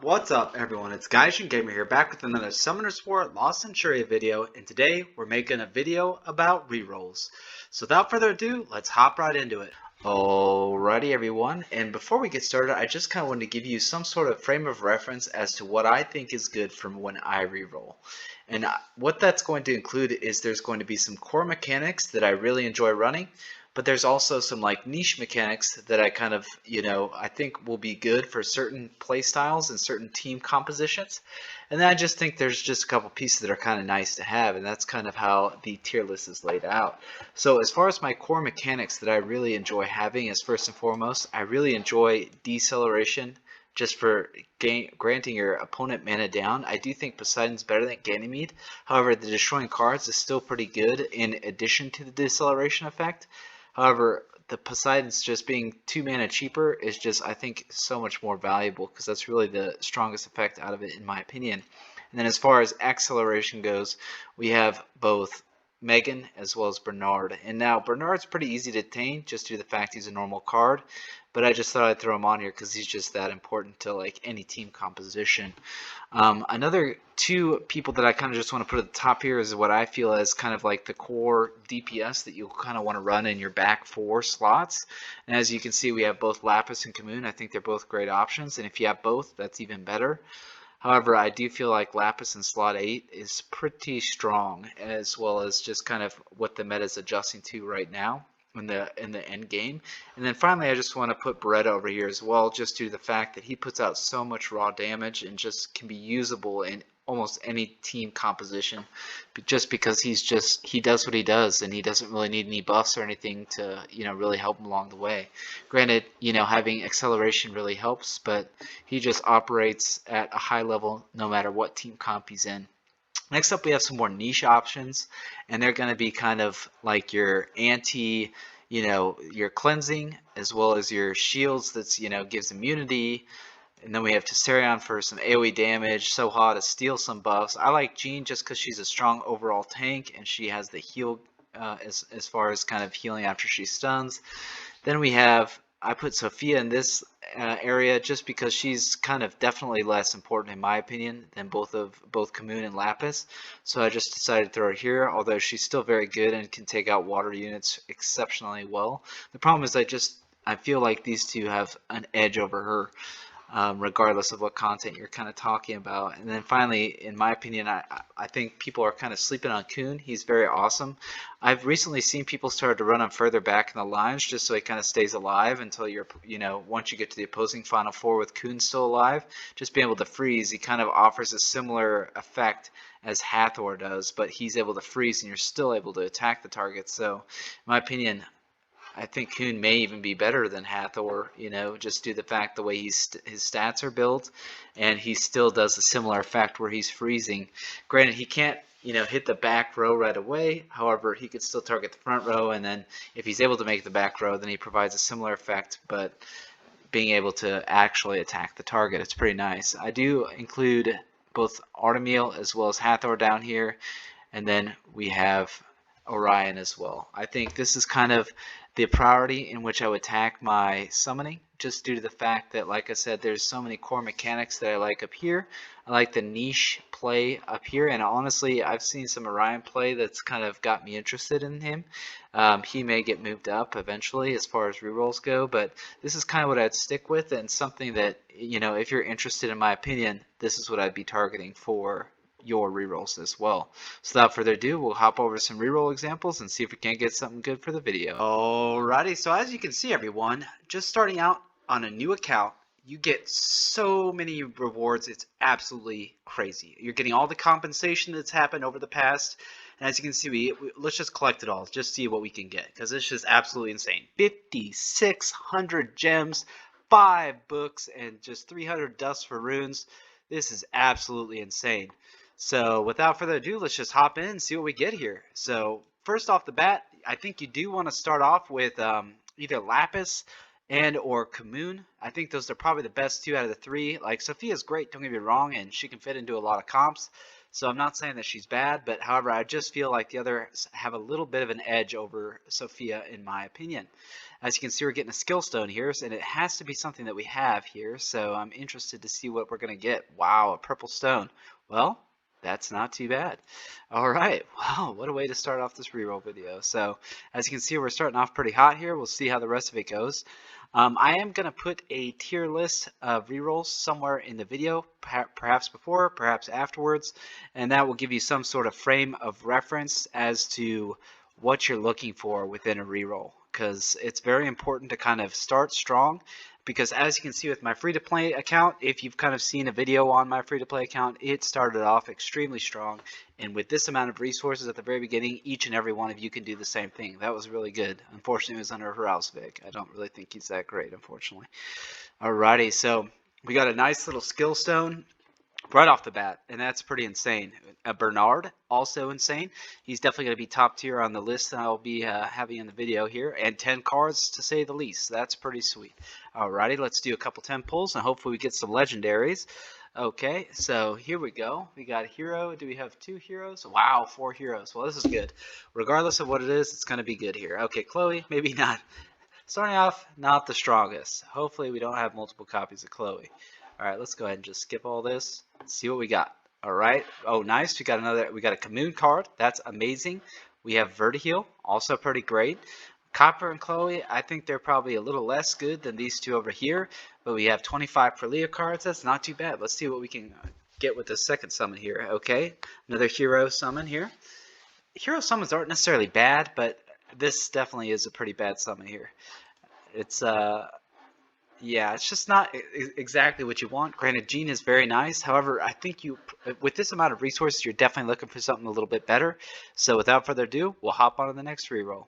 What's up everyone, it's Gaijin Gamer here, back with another Summoner's War Lost Centuria video, and today we're making a video about rerolls. So without further ado, let's hop right into it. Alrighty everyone, and before we get started, I just kind of wanted to give you some sort of frame of reference as to what I think is good from when I reroll. And what that's going to include is there's going to be some core mechanics that I really enjoy running, but there's also some like niche mechanics that I kind of, I think will be good for certain play styles and certain team compositions. And then I just think there's just a couple pieces that are kind of nice to have, and that's kind of how the tier list is laid out. So as far as my core mechanics that I really enjoy having is, first and foremost, I really enjoy deceleration just for granting your opponent mana down. I do think Poseidon's better than Ganymede. However, the destroying cards is still pretty good in addition to the deceleration effect. However, the Poseidon's just being 2 mana cheaper is just, I think, so much more valuable because that's really the strongest effect out of it in my opinion. And then as far as acceleration goes, we have both Megan as well as Bernard. And now Bernard's pretty easy to attain just due to the fact he's a normal card, but I just thought I'd throw him on here because he's just that important to like any team composition. Another two people that I kind of just want to put at the top here is what I feel as kind of like the core DPS that you kind of want to run in your back 4 slots. And as you can see, we have both Lapis and Kamoon. I think they're both great options, and if you have both, that's even better. However, I do feel like Lapis in slot 8 is pretty strong, as well as just kind of what the meta is adjusting to right now in the end game. And then finally, I just want to put Beretta over here as well, just due to the fact that he puts out so much raw damage and just can be usable in almost any team composition, just because he does what he does, and he doesn't really need any buffs or anything to really help him along the way. Granted, having acceleration really helps, but he just operates at a high level no matter what team comp he's in. Next up, we have some more niche options, and they're going to be kind of like your anti, your cleansing, as well as your shields that's, gives immunity. And then we have Tessarion for some AoE damage, Soha to steal some buffs. I like Jean just because she's a strong overall tank, and she has the heal as far as kind of healing after she stuns. Then we have, I put Sophia in this area just because she's kind of definitely less important in my opinion than both Kamoon and Lapis. So I just decided to throw her here, although she's still very good and can take out water units exceptionally well. The problem is I feel like these two have an edge over her. Regardless of what content you're kind of talking about. And then finally, in my opinion, I think people are kind of sleeping on Kuhn. He's very awesome. I've recently seen people start to run him further back in the lines just so he kind of stays alive until once you get to the opposing final 4 with Kuhn still alive, just being able to freeze. He kind of offers a similar effect as Hathor does, but he's able to freeze and you're still able to attack the target. So in my opinion, I think Kuhn may even be better than Hathor, just due to the fact the way his stats are built, and he still does a similar effect where he's freezing. Granted, he can't, hit the back row right away. However, he could still target the front row, and then if he's able to make the back row, then he provides a similar effect, but being able to actually attack the target. It's pretty nice. I do include both Artemiel as well as Hathor down here, and then we have Orion as well. I think this is kind of the priority in which I would attack my summoning, just due to the fact that, like I said, there's so many core mechanics that I like up here. I like the niche play up here, and honestly, I've seen some Orion play that's kind of got me interested in him. He may get moved up eventually as far as rerolls go, but this is kind of what I'd stick with, and something that, if you're interested in my opinion, this is what I'd be targeting for your rerolls as well. So without further ado, we'll hop over some reroll examples and see if we can't get something good for the video. Alrighty, so as you can see everyone, just starting out on a new account, you get so many rewards, it's absolutely crazy. You're getting all the compensation that's happened over the past, and as you can see, let's just collect it all, just see what we can get, because it's just absolutely insane. 5,600 gems, 5 books, and just 300 dust for runes. This is absolutely insane. So without further ado, let's just hop in and see what we get here. So first off the bat, I think you do want to start off with either Lapis and or Kamoon. I think those are probably the best 2 out of the 3. Like, Sophia's great, don't get me wrong, and she can fit into a lot of comps. So I'm not saying that she's bad, but however, I just feel like the others have a little bit of an edge over Sophia in my opinion. As you can see, we're getting a skill stone here, and it has to be something that we have here, so I'm interested to see what we're going to get. Wow, a purple stone. Well, that's not too bad. All right, wow, what a way to start off this reroll video. So as you can see, we're starting off pretty hot here. We'll see how the rest of it goes. I am going to put a tier list of rerolls somewhere in the video, perhaps before, perhaps afterwards, and that will give you some sort of frame of reference as to what you're looking for within a reroll, because it's very important to kind of start strong, because as you can see with my free-to-play account, if you've kind of seen a video on my free-to-play account, it started off extremely strong, and with this amount of resources at the very beginning, each and every one of you can do the same thing. That was really good. Unfortunately, it was under Hrausvik. I don't really think he's that great, unfortunately. Alrighty, so we got a nice little skill stone right off the bat, and that's pretty insane. Bernard, also insane. He's definitely going to be top tier on the list that I'll be having in the video here, and 10 cards to say the least. That's pretty sweet. Alrighty, let's do a couple 10 pulls, and hopefully we get some legendaries. Okay, so here we go. We got a hero. Do we have 2 heroes? Wow, 4 heroes. Well, this is good. Regardless of what it is, it's going to be good here. Okay, Chloe, maybe not. Starting off, not the strongest. Hopefully we don't have multiple copies of Chloe. Alright, let's go ahead and just skip all this. See what we got. Alright. Oh, nice. We got a Commune card. That's amazing. We have Vertiheel, also pretty great. Copper and Chloe, I think they're probably a little less good than these two over here. But we have 25 per Leo cards. That's not too bad. Let's see what we can get with the second summon here. Okay. Another hero summon here. Hero summons aren't necessarily bad, but this definitely is a pretty bad summon here. It's yeah, it's just not exactly what you want. Granted, Jean is very nice. However, I think with this amount of resources, you're definitely looking for something a little bit better. So without further ado, we'll hop on to the next reroll.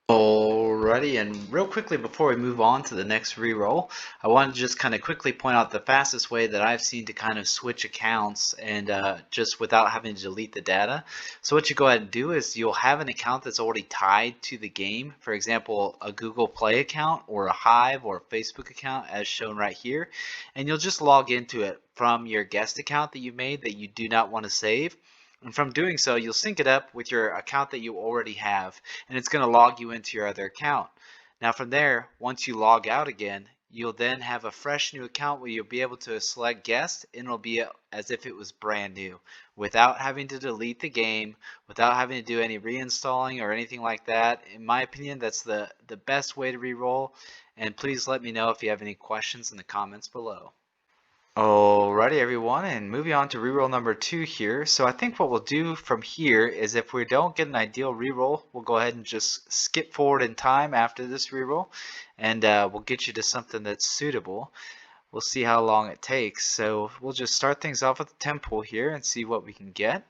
Alrighty, and real quickly before we move on to the next reroll, I wanted to just kind of quickly point out the fastest way that I've seen to kind of switch accounts and just without having to delete the data. So what you go ahead and do is you'll have an account that's already tied to the game. For example, a Google Play account or a Hive or a Facebook account as shown right here. And you'll just log into it from your guest account that you made that you do not want to save. And from doing so, you'll sync it up with your account that you already have, and it's going to log you into your other account. Now from there, once you log out again, you'll then have a fresh new account where you'll be able to select guest, and it'll be as if it was brand new, without having to delete the game, without having to do any reinstalling or anything like that. In my opinion, that's the best way to re-roll, and please let me know if you have any questions in the comments below. Alrighty everyone, and moving on to reroll number 2 here. So I think what we'll do from here is if we don't get an ideal reroll, we'll go ahead and just skip forward in time after this reroll, and we'll get you to something that's suitable. We'll see how long it takes. So we'll just start things off with the 10 pull here and see what we can get.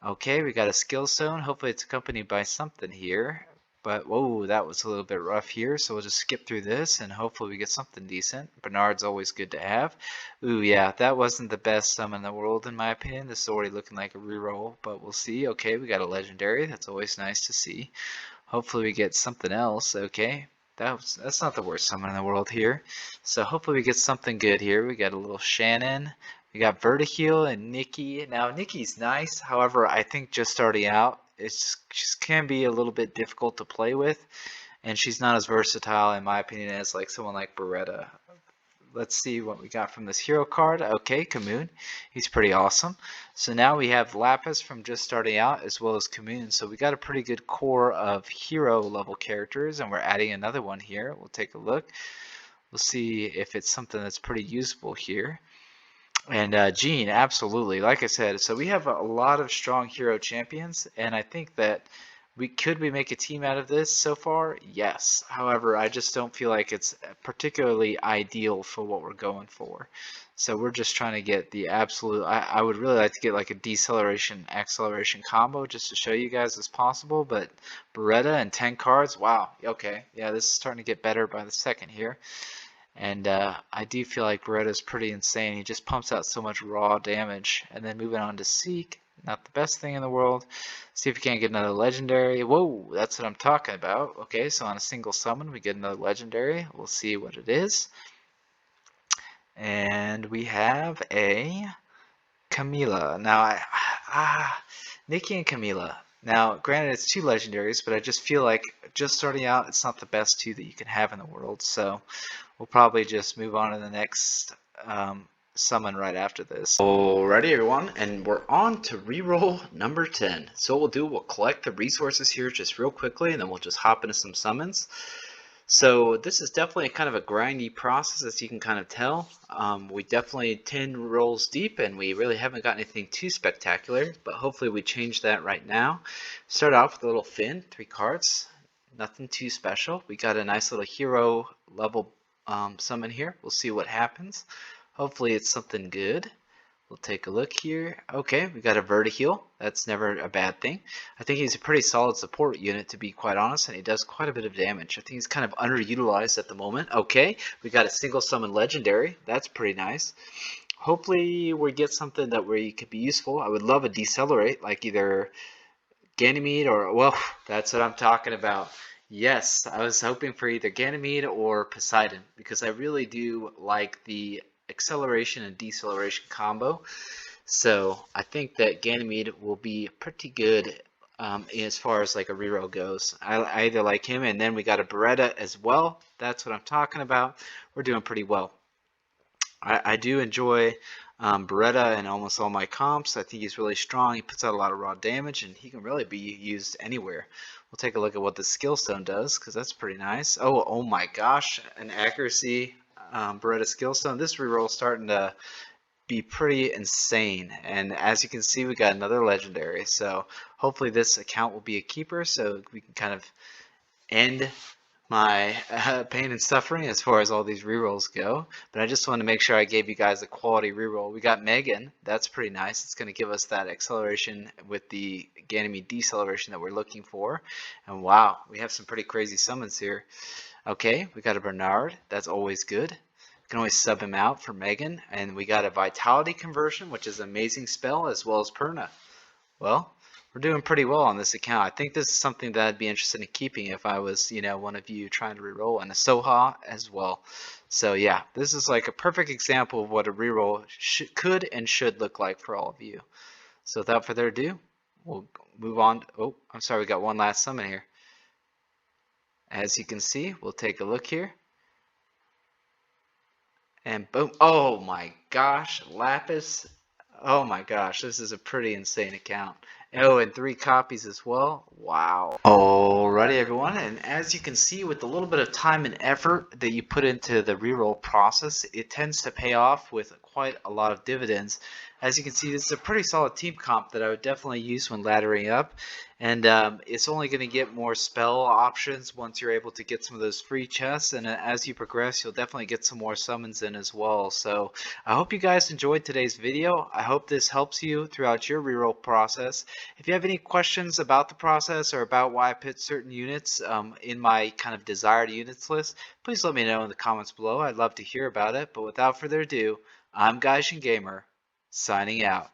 Okay, we got a skill stone. Hopefully it's accompanied by something here. But, whoa, that was a little bit rough here, so we'll just skip through this, and hopefully we get something decent. Bernard's always good to have. Ooh, yeah, that wasn't the best summon in the world, in my opinion. This is already looking like a reroll, but we'll see. Okay, we got a legendary. That's always nice to see. Hopefully we get something else. Okay, that's not the worst summon in the world here. So hopefully we get something good here. We got a little Shannon. We got Vertiheel and Nikki. Now, Nikki's nice. However, I think just starting out, she can be a little bit difficult to play with, and she's not as versatile in my opinion as like someone like Beretta. Let's see what we got from this hero card. Okay, Commune, he's pretty awesome. So now we have Lapis from just starting out as well as Commune, so we got a pretty good core of hero level characters, and we're adding another one here. We'll take a look. We'll see if it's something that's pretty useful here. And Jean, absolutely. Like I said, so we have a lot of strong hero champions, and I think that could we make a team out of this so far? Yes. However, I just don't feel like it's particularly ideal for what we're going for. So we're just trying to get the absolute, I would really like to get like a deceleration acceleration combo just to show you guys it's possible, but Beretta and 10 cards, wow, okay. Yeah, this is starting to get better by the second here. And I do feel like Beretta's pretty insane. He just pumps out so much raw damage. And then moving on to Seek, not the best thing in the world. See if we can't get another legendary. Whoa, that's what I'm talking about. Okay, so on a single summon we get another legendary. We'll see what it is. And we have a Camila. Now Nikki and Camila. Now, granted, it's two legendaries, but I just feel like just starting out, it's not the best two that you can have in the world. So we'll probably just move on to the next summon right after this. Alrighty, everyone, and we're on to reroll number 10. So what we'll do, we'll collect the resources here just real quickly, and then we'll just hop into some summons. So this is definitely kind of a grindy process, as you can kind of tell. We definitely 10 rolls deep, and we really haven't got anything too spectacular, but hopefully we change that right now. Start off with a little Finn, 3 cards, nothing too special. We got a nice little hero level summon here. We'll see what happens. Hopefully it's something good. We'll take a look here. Okay, we got a Vertiheal. That's never a bad thing. I think he's a pretty solid support unit, to be quite honest, and he does quite a bit of damage. I think he's kind of underutilized at the moment. Okay, we got a single summon legendary. That's pretty nice. Hopefully we get something that where he could be useful. I would love a decelerate, like either Ganymede or, well, that's what I'm talking about. Yes, I was hoping for either Ganymede or Poseidon, because I really do like the acceleration and deceleration combo. So I think that Ganymede will be pretty good as far as like a reroll goes. I either like him, and then we got a Beretta as well. That's what I'm talking about. We're doing pretty well. I do enjoy Beretta in almost all my comps. I think he's really strong. He puts out a lot of raw damage, and he can really be used anywhere. We'll take a look at what the skill stone does, because that's pretty nice. Oh my gosh, an accuracy Beretta Skillstone. This reroll is starting to be pretty insane, and as you can see, we got another legendary. So hopefully this account will be a keeper, so we can kind of end my pain and suffering as far as all these rerolls go. But I just want to make sure I gave you guys a quality reroll. We got Megan. That's pretty nice. It's going to give us that acceleration with the Ganymede deceleration that we're looking for. And wow, we have some pretty crazy summons here. Okay, we got a Bernard. That's always good. We can always sub him out for Megan. And we got a Vitality Conversion, which is an amazing spell, as well as Perna. Well, we're doing pretty well on this account. I think this is something that I'd be interested in keeping if I was, one of you trying to reroll, and a Soha as well. So yeah, this is like a perfect example of what a reroll could and should look like for all of you. So without further ado, we'll move on. Oh, I'm sorry, we got one last summon here. As you can see, we'll take a look here. And boom. Oh my gosh, Lapis. Oh my gosh, this is a pretty insane account. Oh, and 3 copies as well. Wow. Alrighty, everyone. And as you can see, with a little bit of time and effort that you put into the reroll process, it tends to pay off with quite a lot of dividends. As you can see, this is a pretty solid team comp that I would definitely use when laddering up. And it's only going to get more spell options once you're able to get some of those free chests. And as you progress, you'll definitely get some more summons in as well. So I hope you guys enjoyed today's video. I hope this helps you throughout your reroll process. If you have any questions about the process or about why I put certain units in my kind of desired units list, please let me know in the comments below. I'd love to hear about it. But without further ado, I'm Gaijin Gamer, signing out.